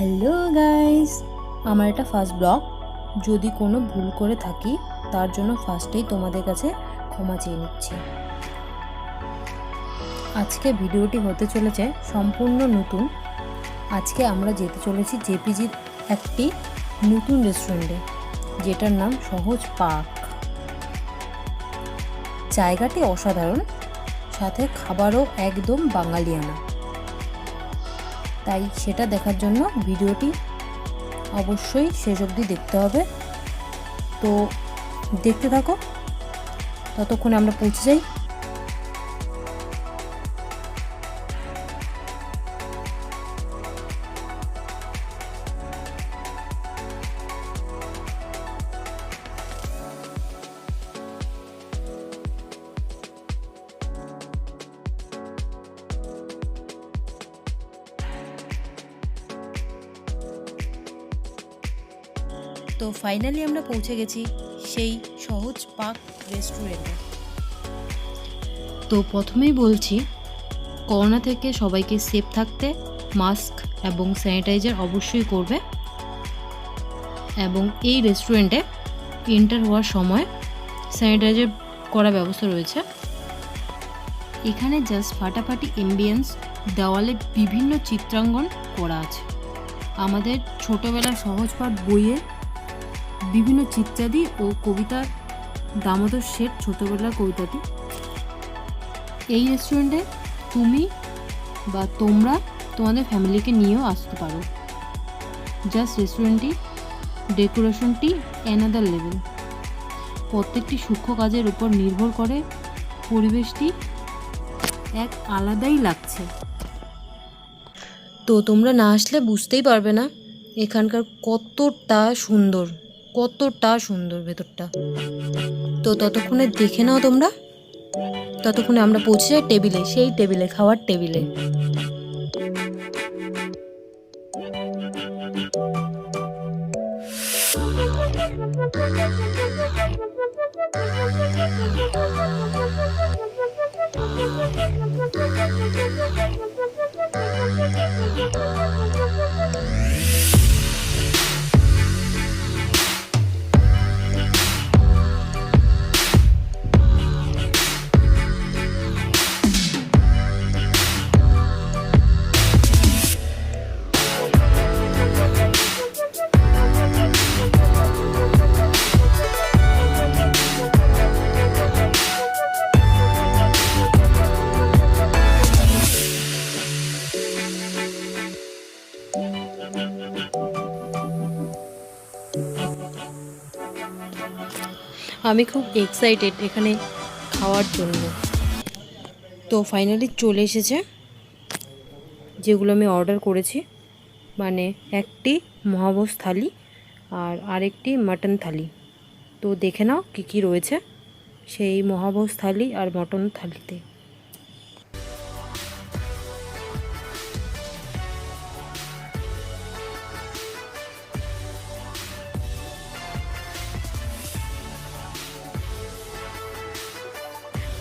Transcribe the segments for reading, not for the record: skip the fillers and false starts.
Hello guys, আমার এটা first blog. যদি কোনো ভুল করে থাকি তার জন্য ফার্স্টেই তোমাদের কাছে ক্ষমা চেয়ে নিচ্ছি। আজকে ভিডিওটি হতে চলেছে সম্পূর্ণ নতুন। আজকে আমরা যেতে চলেছি জেপিজির একটি নতুন রেস্টুরেন্টে, যেটার নাম সহজ পাক। জায়গাটি অসাধারণ, সাথে খাবারও একদম বাঙালিয়ানা। তাই সেটা দেখার জন্য ভিডিওটি অবশ্যই শেষ অবধি দেখতে হবে। তো দেখতে থাকো, ততক্ষণে আমরা পৌঁছে যাই। তো ফাইনালি আমরা পৌঁছে গেছি সেই সহজ পাক রেস্টুরেন্টে। তো প্রথমেই বলছি, করোনা থেকে সবাইকে সেফ থাকতে মাস্ক এবং স্যানিটাইজার অবশ্যই করবে। এবং এই রেস্টুরেন্টে এন্টার হওয়ার সময় স্যানিটাইজার করার ব্যবস্থা রয়েছে। এখানে জাস্ট ফাটাফাটি এমবিয়েন্স, দেওয়ালে বিভিন্ন চিত্রাঙ্কন করা আছে। আমাদের ছোটোবেলার সহজ পাঠ বইয়ে বিভিন্ন চিত্রাদি ও কবিতা, দামোদর শেঠ ছোটোবেলার কবিতাটি। এই রেস্টুরেন্টে তুমি বা তোমরা তোমাদের ফ্যামিলিকে নিয়েও আসতে পারো। জাস্ট রেস্টুরেন্টটি ডেকোরেশনটি অ্যানাদার লেভেল। প্রত্যেকটি সূক্ষ্ম কাজের উপর নির্ভর করে পরিবেশটি এক আলাদাই লাগছে। তো তোমরা না আসলে বুঝতেই পারবে না এখানকার কতটা সুন্দর ভেতরটা। তো ততক্ষণে দেখে নাও তোমরা। ততক্ষণে আমরা পৌঁছে যাই টেবিলে, সেই টেবিলে, খাওয়ার টেবিলে। আমি খুব এক্সাইটেড এখানে খাওয়ার জন্য। তো ফাইনালি চলে এসেছে যেগুলো আমি অর্ডার করেছি, মানে একটি মহাভোজ থালি আর আরেকটি মাটন থালি। তো দেখে নাও কী কী রয়েছে সেই মহাভোজ থালি আর মটন থালিতে।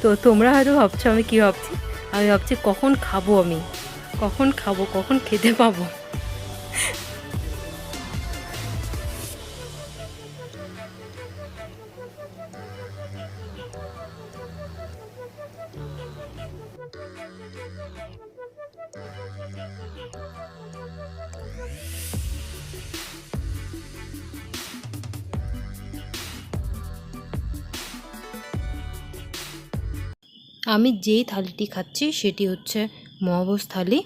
তো তোমরা হয়তো ভাবছো আমি কী ভাবছি। আমি ভাবছি কখন খাবো, কখন খেতে পাবো। আমি যেই থালিটি খাচ্ছি সেটি হচ্ছে মহাভোজ থালি।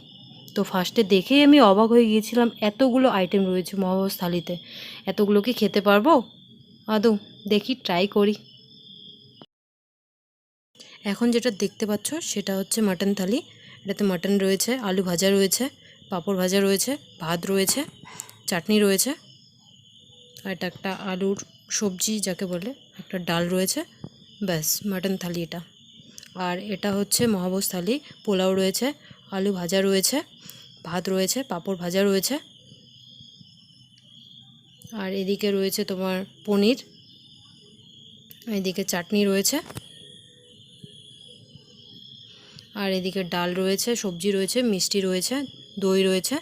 তো ফার্স্টে দেখেই আমি অবাক হয়ে গিয়েছিলাম, এতগুলো আইটেম রয়েছে মহাভোজ থালিতে। এতগুলো কি খেতে পারবো আদৌ? দেখি, ট্রাই করি। এখন যেটা দেখতে পাচ্ছ সেটা হচ্ছে মাটন থালি। এটাতে মাটন রয়েছে, আলু ভাজা রয়েছে, পাঁপড় ভাজা রয়েছে, ভাত রয়েছে, চাটনি রয়েছে, আর এটা একটা আলুর সবজি যাকে বলে, একটা ডাল রয়েছে। ব্যাস মাটন থালি এটা। আর এটা হচ্ছে মহাভোজ থালি। পোলাও রয়েছে, আলু ভাজা রয়েছে, ভাত রয়েছে, পাঁপড় ভাজা রয়েছে, আর এদিকে রয়েছে তোমার পনির, এদিকে চাটনি রয়েছে, আর এদিকে ডাল রয়েছে, সবজি রয়েছে, মিষ্টি রয়েছে, দই রয়েছে,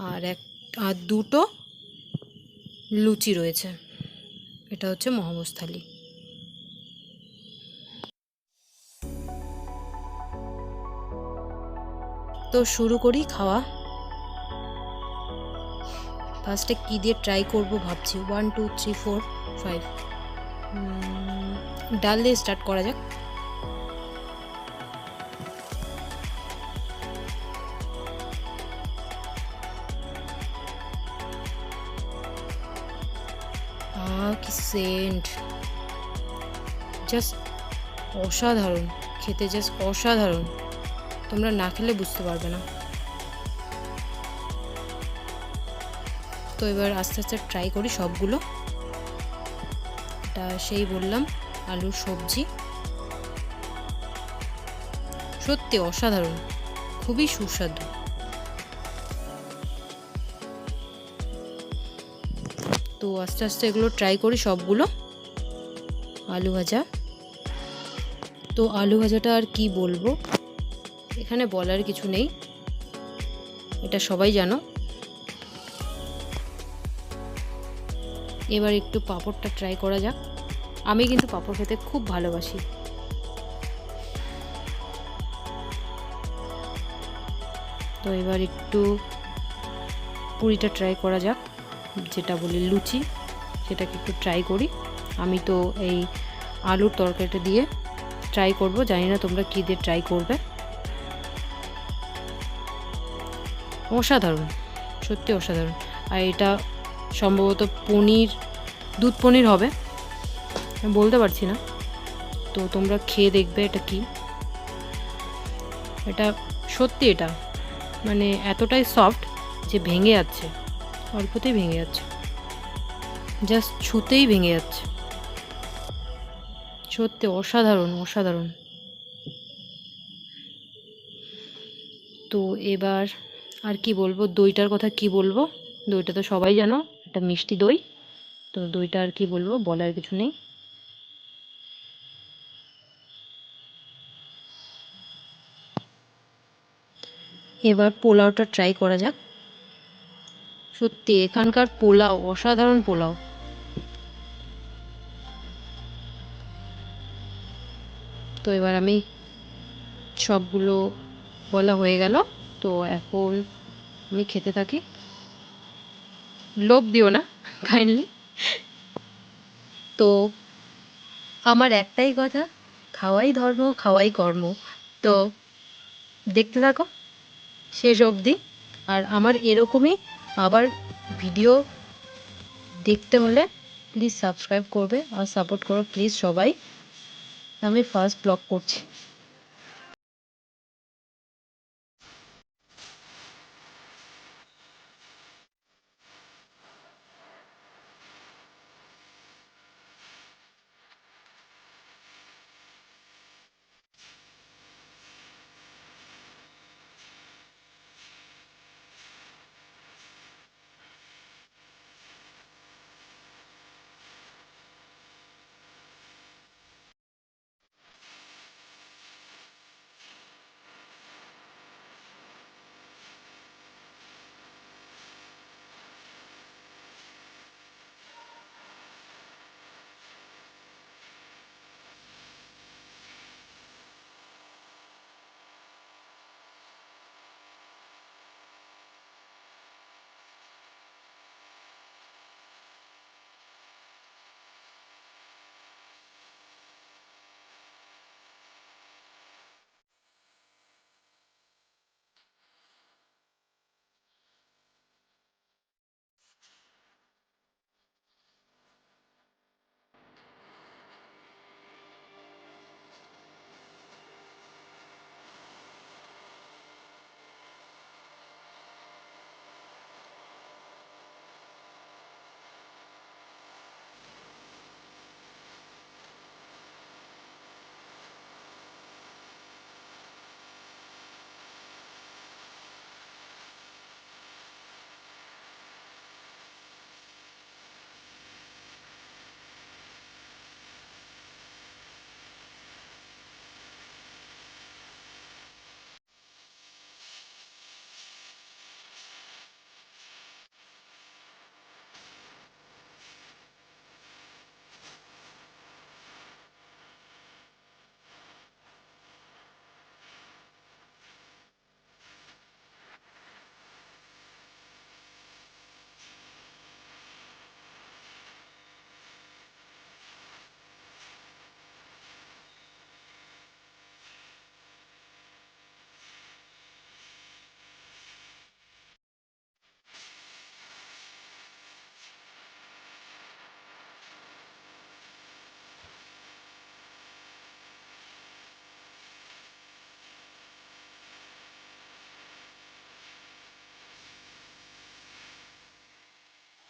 আর আর দুটো লুচি রয়েছে। এটা হচ্ছে মহাভোজ থালি। তো শুরু করি খাওয়া। ফার্স্টে কী দিয়ে ট্রাই করব ভাবছি। 1 2 3 4 5 ডাল দিয়ে স্টার্ট করা যাক। কি সেন্ট, জাস্ট অসাধারণ খেতে, জাস্ট অসাধারণ। তোমরা না খেলে বুঝতে পারবে না। তো এবার আস্তে আস্তে ট্রাই করি সবগুলো। এটা সেই বললাম আলুর সবজি, সত্যি অসাধারণ, খুবই সুস্বাদু। তো আস্তে আস্তে এগুলো ট্রাই করি সবগুলো। আলু ভাজা, তো আলু ভাজাটা আর কি বলবো, এখানে বলার কিছু নেই, এটা সবাই জানো। এবার একটু পাঁপড়টা ট্রাই করা যাক। আমি কিন্তু পাঁপড় খেতে খুব ভালোবাসি। তো এবার একটু পুরিটা ট্রাই করা যাক, যেটা বলি লুচি, সেটাকে একটু ট্রাই করি। আমি তো এই আলুর তরকারিটা দিয়ে ট্রাই করব, জানি না তোমরা কী দিয়ে ট্রাই করবে। অসাধারণ, সত্যি অসাধারণ। আর এটা সম্ভবত পনির, দুধ পনির হবে, আমি বলতে পারছি না। তো তোমরা খেয়ে দেখবে এটা কি। এটা সত্যি, এটা মানে এতটাই সফট যে ভেঙে যাচ্ছে, অল্পতেই ভেঙে যাচ্ছে, জাস্ট ছুতেই ভেঙে যাচ্ছে। সত্যি অসাধারণ অসাধারণ। তো এবার আর কি বলবো, দইটার কথা কি বলবো, দইটা তো সবাই জানো, এটা মিষ্টি দই। তো দইটা আর কি বলবো, বলার কিছু নেই। এবার পোলাওটা ট্রাই করা যাক। সত্যি এখানকার পোলাও অসাধারণ পোলাও। তো এবার আমি সবগুলো বলা হয়ে গেল, তো এখন আমি খেতে থাকি। লোভ দিও না কাইন্ডলি। তো আমার একটাই কথা, খাওয়াই ধর্ম, খাওয়াই কর্ম। তো দেখতে থাকো শেষ অবধি। আর আমার এরকমই আবার ভিডিও দেখতে হলে প্লিজ সাবস্ক্রাইব করবে আর সাপোর্ট করো প্লিজ সবাই। আমি ফার্স্ট ব্লগ করছি।